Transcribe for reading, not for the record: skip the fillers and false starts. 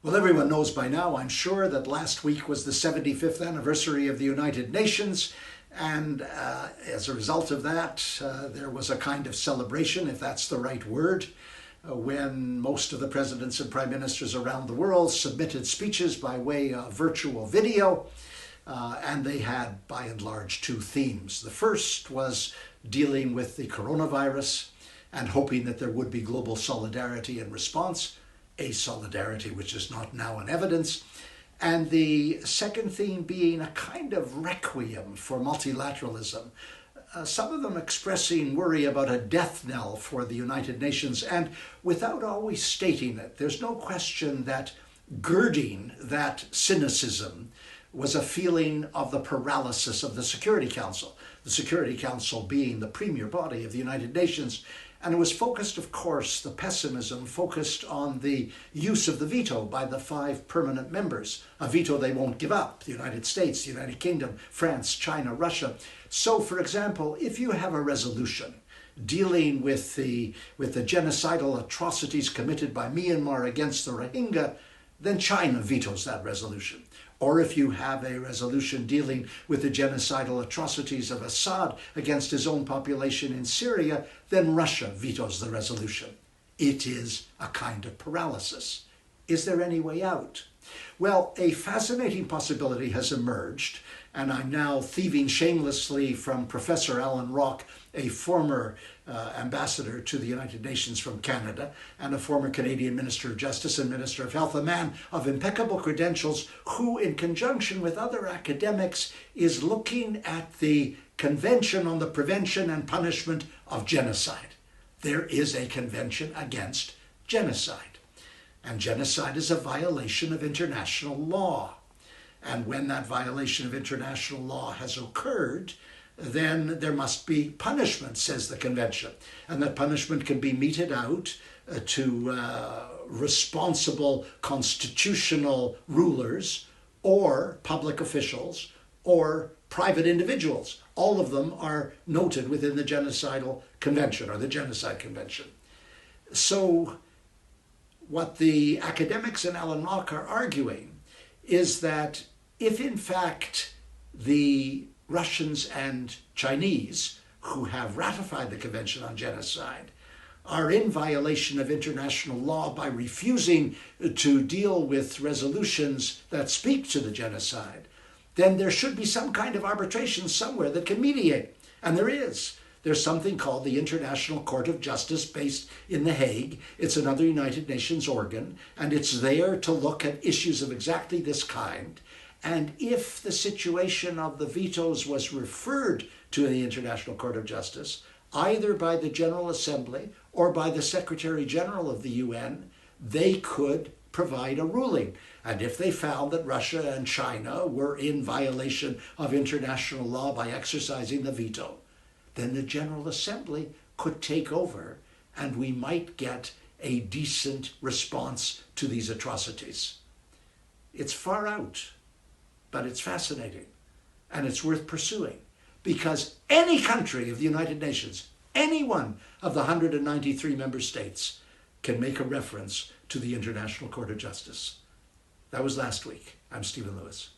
Well, everyone knows by now, I'm sure, that last week was the 75th anniversary of the United Nations. And as a result of that, there was a kind of celebration, if that's the right word, when most of the presidents and prime ministers around the world submitted speeches by way of virtual video. And they had, by and large, two themes. The first was dealing with the coronavirus and hoping that there would be global solidarity in response, a solidarity which is not now in evidence. And the second theme being a kind of requiem for multilateralism. Some of them expressing worry about a death knell for the United Nations, and without always stating it, there's no question that girding that cynicism was a feeling of the paralysis of the Security Council. The Security Council being the premier body of the United Nations. And it was focused, of course, the pessimism focused on the use of the veto by the 5 permanent members. A veto they won't give up: the United States, the United Kingdom, France, China, Russia. So, for example, if you have a resolution dealing with the genocidal atrocities committed by Myanmar against the Rohingya, then China vetoes that resolution. Or if you have a resolution dealing with the genocidal atrocities of Assad against his own population in Syria, then Russia vetoes the resolution. It is a kind of paralysis. Is there any way out? Well, a fascinating possibility has emerged, and I'm now thieving shamelessly from Professor Alan Rock, a former ambassador to the United Nations from Canada, and a former Canadian Minister of Justice and Minister of Health, a man of impeccable credentials who, in conjunction with other academics, is looking at the Convention on the Prevention and Punishment of Genocide. There is a convention against genocide, and genocide is a violation of international law. And when that violation of international law has occurred, then there must be punishment, says the convention. And that punishment can be meted out to responsible constitutional rulers or public officials or private individuals. All of them are noted within the Genocidal Convention or the Genocide Convention. So what the academics in Alan Rock are arguing is that if in fact the Russians and Chinese, who have ratified the Convention on Genocide, are in violation of international law by refusing to deal with resolutions that speak to the genocide, then there should be some kind of arbitration somewhere that can mediate. And there is. There's something called the International Court of Justice based in The Hague. It's another United Nations organ, and it's there to look at issues of exactly this kind. And if the situation of the vetoes was referred to the International Court of Justice, either by the General Assembly or by the Secretary General of the UN, they could provide a ruling. And if they found that Russia and China were in violation of international law by exercising the veto, then the General Assembly could take over and we might get a decent response to these atrocities. It's far out, but it's fascinating and it's worth pursuing, because any country of the United Nations, any one of the 193 member states, can make a reference to the International Court of Justice. That was last week. I'm Stephen Lewis.